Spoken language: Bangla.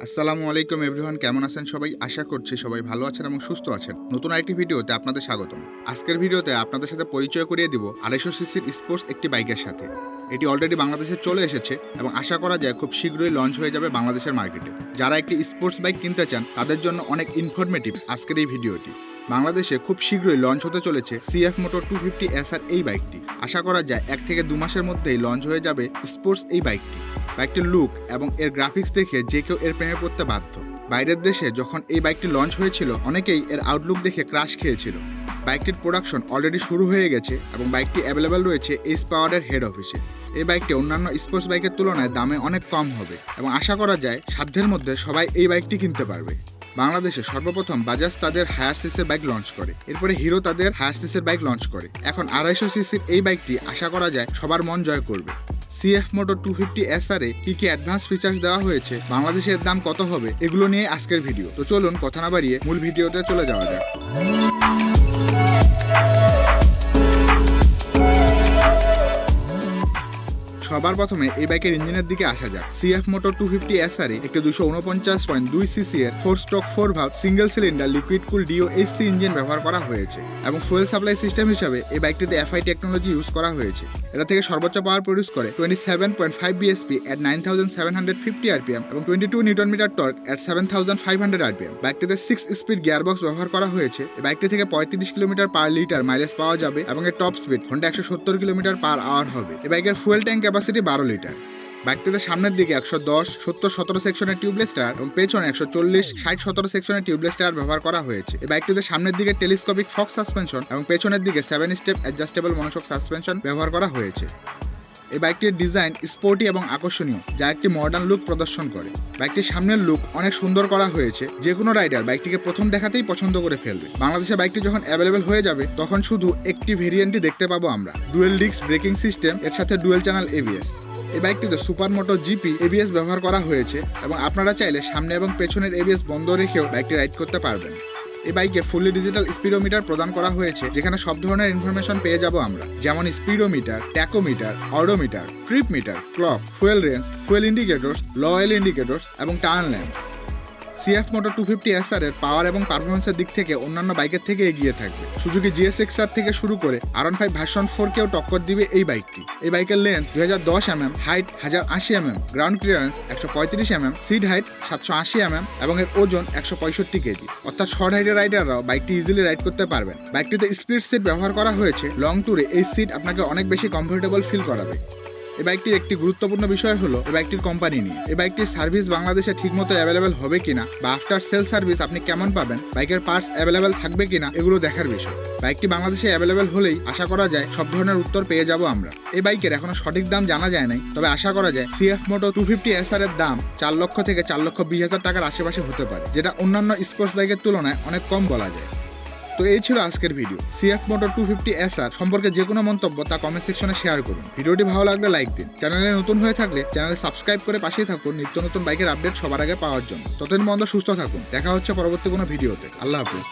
আসসালামু আলাইকুম এভরিওয়ান, কেমন আছেন সবাই? আশা করছি সবাই ভালো আছেন এবং সুস্থ আছেন। নতুন আরেকটি ভিডিওতে আপনাদের স্বাগতম। আজকের ভিডিওতে আপনাদের সাথে পরিচয় করিয়ে দিব 250 সিসির স্পোর্টস একটি বাইকের সাথে। এটি অলরেডি বাংলাদেশে চলে এসেছে এবং আশা করা যায় খুব শীঘ্রই লঞ্চ হয়ে যাবে বাংলাদেশের মার্কেটে। যারা একটি স্পোর্টস বাইক কিনতে চান তাদের জন্য অনেক ইনফরমেটিভ আজকের এই ভিডিওটি। বাংলাদেশে খুব শীঘ্রই লঞ্চ হতে চলেছে CF Moto 250 SR এই বাইকটি। আশা করা যায় 1 থেকে 2 মাসের মধ্যেই লঞ্চ হয়ে যাবে স্পোর্টস এই বাইকটি। বাইকটির লুক এবং এর গ্রাফিক্স দেখে যে কেউ এর প্রেমে পড়তে বাধ্য। বাইরের দেশে যখন এই বাইকটি লঞ্চ হয়েছিল অনেকেই এর আউটলুক দেখে ক্রাশ খেয়েছিল। বাইকটির প্রোডাকশন অলরেডি শুরু হয়ে গেছে এবং বাইকটি অ্যাভেলেবেল রয়েছে এইচ পাওয়ারের হেড অফিসে। এই বাইকটি অন্যান্য স্পোর্টস বাইকের তুলনায় দামে অনেক কম হবে এবং আশা করা যায় সাধ্যের মধ্যে সবাই এই বাইকটি কিনতে পারবে। বাংলাদেশে সর্বপ্রথম বাজাজ তাদের হায়ার সিসির বাইক লঞ্চ করে, এরপরে হিরো তাদের হায়ার সিসির বাইক লঞ্চ করে। এখন 250 সিসির এই বাইকটি আশা করা যায় সবার মন জয় করবে। CF Moto 250 SR এ কি অ্যাডভান্স ফিচার্স দেওয়া হয়েছে, বাংলাদেশের দাম কত হবে, এগুলো নিয়ে আজকের ভিডিও। তো চলুন কথা না বাড়িয়ে মূল ভিডিওতে চলে যাওয়া যাক। সবার প্রথমে এই বাইকের ইঞ্জিনের দিকে আসা যাক। CF Moto 250 SR এ একটি 249.2 সিসি এর 4 stroke 4 valve single cylinder liquid কুল DOHC ইঞ্জিন ব্যবহার করা হয়েছে এবং ফুয়েল সাপ্লাই সিস্টেম হিসাবে এই বাইকটিতে FI টেকনোলজি ইউজ করা হয়েছে। এটা থেকে সর্বোচ্চ পাওয়ার প্রডিউস করে 27.5 bhp at 9750 rpm এবং 22 newton metre torque at 7500 rpm। বাইকটিতে 6 স্পিড গিয়ারবক্স ব্যবহার করা হয়েছে। এই বাইকটি থেকে 35 কিলোমিটার পার লিটার মাইলেজ পাওয়া যাবে এবং এর টপ স্পিড ঘন্টা 170 কিলোমিটার পার আওয়ার হবে। এই বাইকের ফুয়েল ট্যাঙ্ক ক্যাপাসিটি 12 লিটার। বাইকটিতে সামনের দিকে 110, 70, 17 সেকশনের টিউবলেস টায়ার এবং পেছনে 140, 60, 17 সেকশনের টিউবলেস টায়ার ব্যবহার করা হয়েছে। এই বাইকটিতে সামনের দিকে টেলিস্কোপিক ফক্স সাসপেনশন এবং পেছনের দিকে 7 স্টেপ অ্যাডজাস্টেবল মনোশক সাসপেনশন ব্যবহার করা হয়েছে। এই বাইকটির ডিজাইন স্পোর্টি এবং আকর্ষণীয়, যা একটি মডার্ন লুক প্রদর্শন করে। বাইকটির সামনের লুক অনেক সুন্দর করা হয়েছে, যে কোনো রাইডার বাইকটিকে প্রথম দেখাতেই পছন্দ করে ফেলবে। বাংলাদেশে বাইকটি যখন অ্যাভেলেবেল হয়ে যাবে তখন শুধু একটি ভেরিয়েন্টই দেখতে পাবো আমরা, ডুয়েল ডিস্ক ব্রেকিং সিস্টেম এর সাথে ডুয়েল চ্যানেল ABS। এই বাইকটিতে সুপার মোটো GP ABS ব্যবহার করা হয়েছে এবং আপনারা চাইলে সামনে এবং পেছনের ABS বন্ধ রেখেও বাইকটি রাইড করতে পারবেন। এই বাইকে ফুললি ডিজিটাল স্পিডোমিটার প্রদান করা হয়েছে, যেখানে সব ধরনের ইনফরমেশন পেয়ে যাব আমরা, যেমন speedometer, tachometer, odometer, trip meter, clock, fuel range, fuel indicators, লো অয়েল ইন্ডিকেটরস এবং turn lamps. CF Moto 250 SR এর পাওয়ার এবং পারফরমেন্সের দিক থেকে অন্যান্য বাইকের থেকে এগিয়ে থাকবে। সুজুকি GSX-R থেকে শুরু করে R15 ভার্সন 4 কেও টক্কর দিবে এই বাইকটি। এই বাইকের length 2010 mm, height 1080 mm, ground clearance 135 mm, seat height 780 mm এবং এর ওজন 165 কেজি। অর্থাৎ শর্ট হাইটের রাইডাররাও বাইকটি ইজিলি রাইড করতে পারবেন। বাইকটিতে স্প্লিট সিট ব্যবহার করা হয়েছে। লং ট্যুরে এই সিট আপনাকে অনেক বেশি কমফোর্টেবল ফিল করাবে। এই বাইকটির একটি গুরুত্বপূর্ণ বিষয় হলো এই বাইকটির কোম্পানি নিয়ে। এই বাইকটির সার্ভিস বাংলাদেশে ঠিকমতো অ্যাভেলেবেল হবে কিনা বা আফটার সেল সার্ভিস আপনি কেমন পাবেন, বাইকের পার্টস অ্যাভেলেবেল থাকবে কিনা, এগুলো দেখার বিষয়। বাইকটি বাংলাদেশে অ্যাভেলেবেল হলেই আশা করা যায় সব ধরনের উত্তর পেয়ে যাব আমরা। এই বাইকের এখনো সঠিক দাম জানা যায় নাই, তবে আশা করা যায় CF Moto 250 SR এর দাম 4 লক্ষ থেকে 4,20,000 টাকার আশেপাশে হতে পারে, যেটা অন্যান্য স্পোর্টস বাইকের তুলনায় অনেক কম বলা যায়। তো এই ছিল আজকের ভিডিও। CF Moto 250 SR সম্পর্কে যে কোনো মন্তব্য তা কমেন্ট সেকশনে শেয়ার করুন। ভিডিওটি ভালো লাগলে লাইক দিন। চ্যানেলে নতুন হয়ে থাকলে চ্যানেলে সাবস্ক্রাইব করে পাশেই থাকুন নিত্য নতুন বাইকের আপডেট সবার আগে পাওয়ার জন্য। ততদিন পর্যন্ত সুস্থ থাকুন। দেখা হচ্ছে পরবর্তী কোনো ভিডিওতে। আল্লাহ হাফেজ।